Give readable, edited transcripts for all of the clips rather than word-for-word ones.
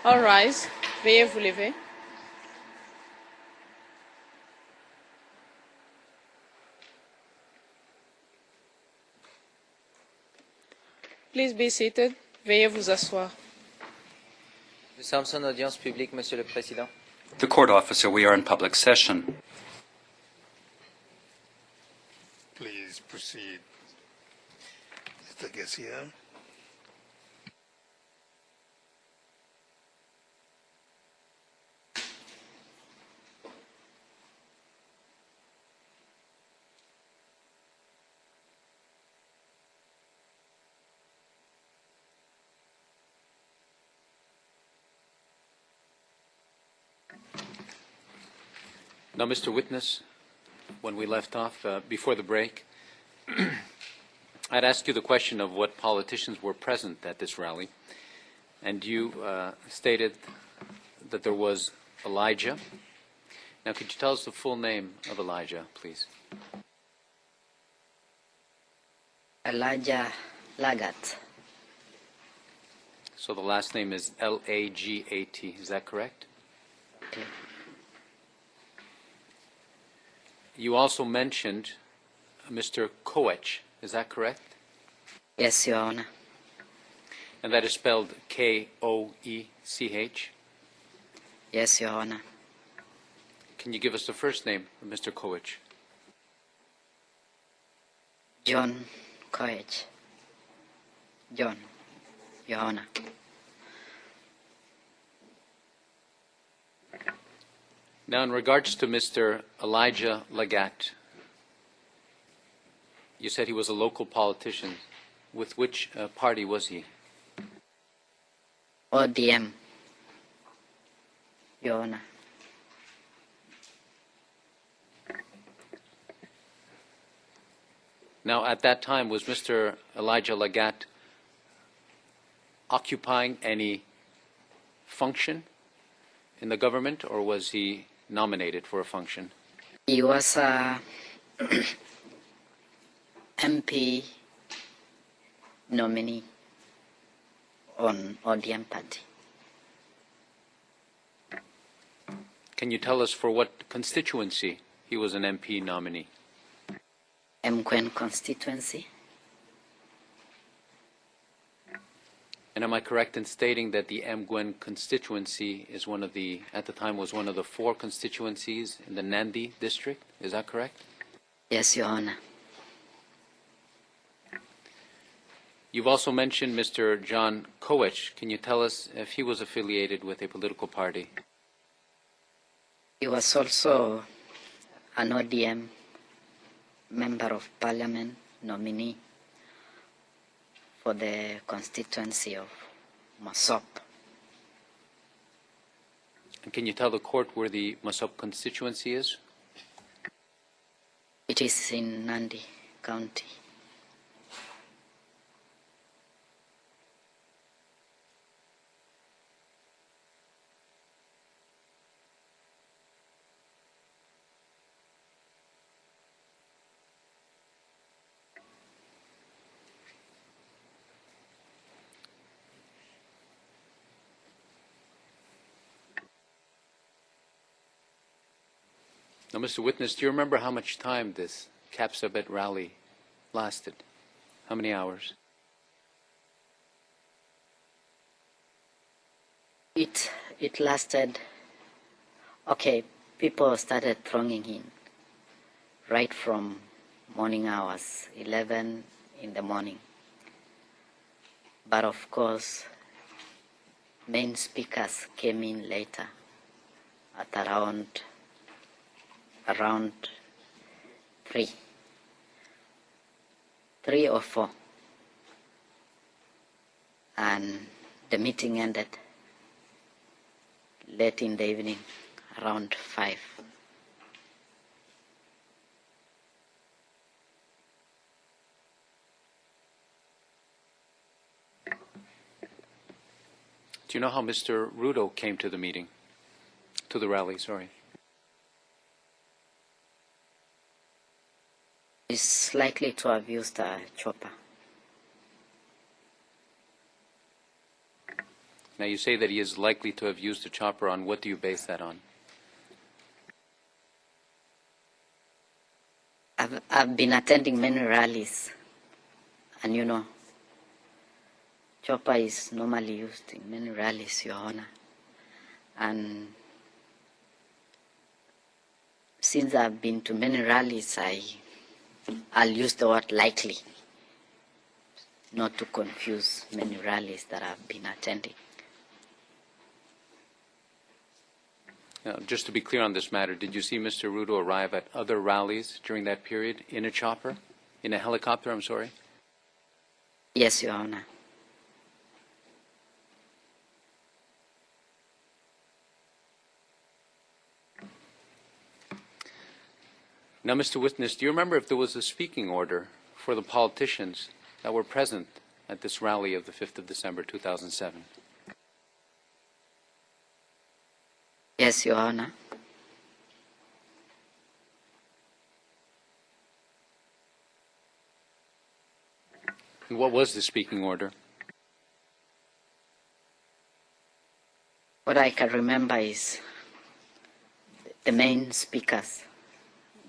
All rise. Veuillez vous lever. Please be seated. Veuillez vous asseoir. Nous sommes en audience publique, Monsieur le Président. The court officer, we are in public session. Please proceed. Mr. Garcia. Now, Mr. Witness, when we left off before the break, I'd asked you the question of what politicians were present at this rally, and you stated that there was Elijah. Now, could you tell us the full name of Elijah, please? Elijah Lagat. So the last name is L-A-G-A-T. Is that correct? Okay. You also mentioned Mr. Koech. Is that correct? Yes, Your Honor. And that is spelled K-O-E-C-H? Yes, Your Honor. Can you give us the first name of Mr. Koech? John Koech. John, Your Honor. Now, in regards to Mr. Elijah Lagat, you said he was a local politician. With which party was he? ODM, Your Honor. Now, at that time, was Mr. Elijah Lagat occupying any function in the government, or was he nominated for a function? He was a MP nominee on ODM party. Can you tell us for what constituency he was an MP nominee? Mkwen constituency. And am I correct in stating that the Mgwen constituency is one of the, at the time, was one of the 4 constituencies in the Nandi district? Is that correct? Yes, Your Honor. You've also mentioned Mr. John Koech. Can you tell us if he was affiliated with a political party? He was also an ODM member of Parliament nominee for the constituency of Masop. And can you tell the court where the Masop constituency is? It is in Nandi County. Now, Mr. Witness, do you remember how much time this Kapsabet rally lasted? How many hours? It lasted, okay, people started thronging in right from morning hours, 11 in the morning. But of course, main speakers came in later at around 3 or 4, and the meeting ended late in the evening, around 5. Do you know how Mr. Ruto came to the meeting, to the rally, sorry? Is likely to have used a chopper. Now, you say that he is likely to have used a chopper. On what do you base that on? I've been attending many rallies, and chopper is normally used in many rallies, Your Honor. And since I've been to many rallies, I'll use the word likely, not to confuse many rallies that I've been attending. Now, just to be clear on this matter, did you see Mr. Ruto arrive at other rallies during that period in a chopper? In a helicopter, I'm sorry? Yes, Your Honor. Now, Mr. Witness, do you remember if there was a speaking order for the politicians that were present at this rally of the 5th of December, 2007? Yes, Your Honor. And what was the speaking order? What I can remember is the main speakers,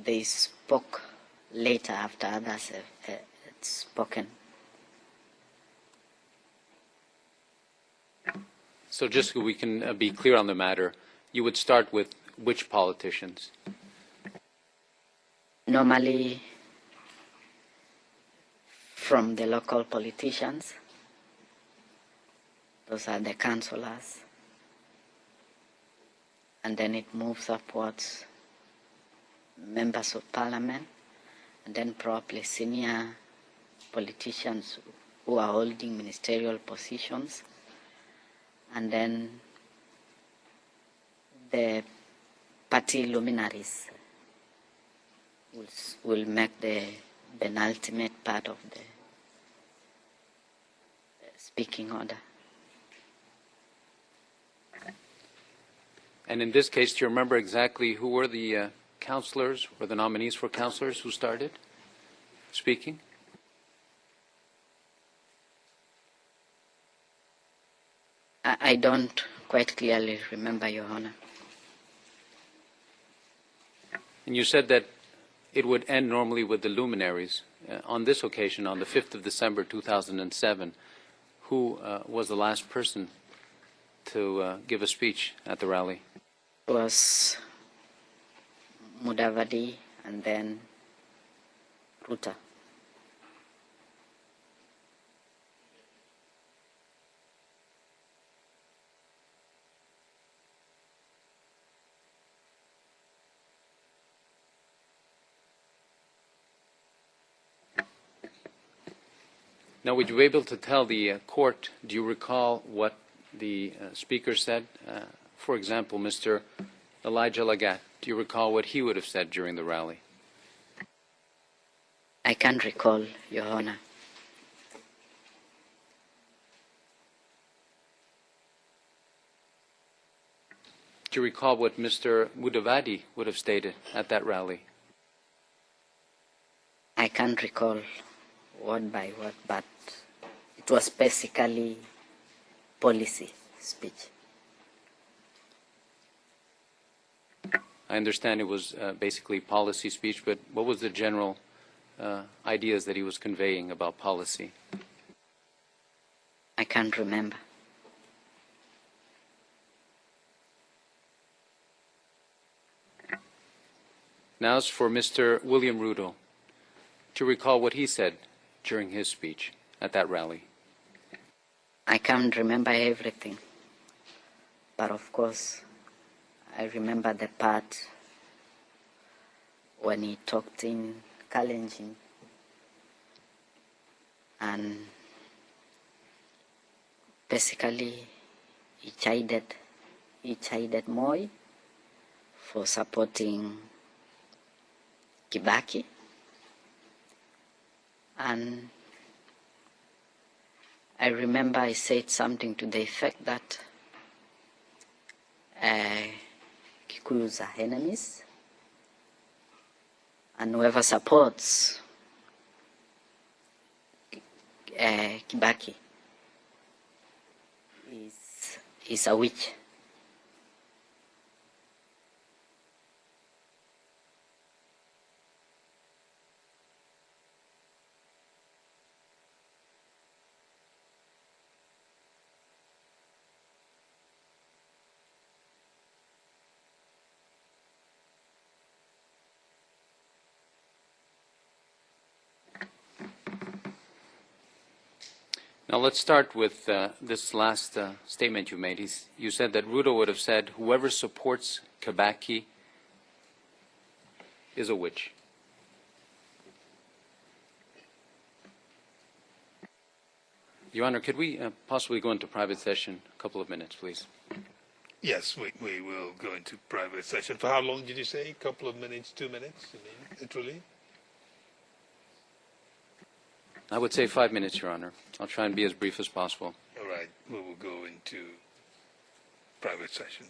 they spoke later after others had spoken. So just so we can be clear on the matter, you would start with which politicians? Normally from the local politicians, those are the councillors, and then it moves upwards, members of parliament, and then probably senior politicians who are holding ministerial positions, and then the party luminaries will make the penultimate part of the speaking order. And in this case, do you remember exactly who were the councillors or the nominees for councillors who started speaking? I don't quite clearly remember, Your Honor. And you said that it would end normally with the luminaries. On this occasion, on the 5th of December 2007, who was the last person to give a speech at the rally? It was Mudavadi and then Ruto. Now, would you be able to tell the court, do you recall what the speaker said? For example, Mr. Elijah Lagat, do you recall what he would have said during the rally? I can't recall, Your Honor. Do you recall what Mr. Mudavadi would have stated at that rally? I can't recall word by word, but it was basically policy speech. I understand it was basically policy speech, but what was the general ideas that he was conveying about policy? I can't remember. Now, as for Mr. William Ruto, do you recall what he said during his speech at that rally? I can't remember everything, but of course, I remember the part when he talked in Kalenjin and basically he chided Moi for supporting Kibaki, and I remember I said something to the effect that Kikuyus are enemies, and whoever supports Kibaki is is a witch. Now let's start with this last statement you made. You said that Ruto would have said, whoever supports Kibaki is a witch. Your Honor, could we possibly go into private session? A couple of minutes, please. Yes, we will go into private session. For how long did you say? A couple of minutes, 2 minutes? I mean, literally? I would say 5 minutes, Your Honor. I'll try and be as brief as possible. All right, we will go into private session.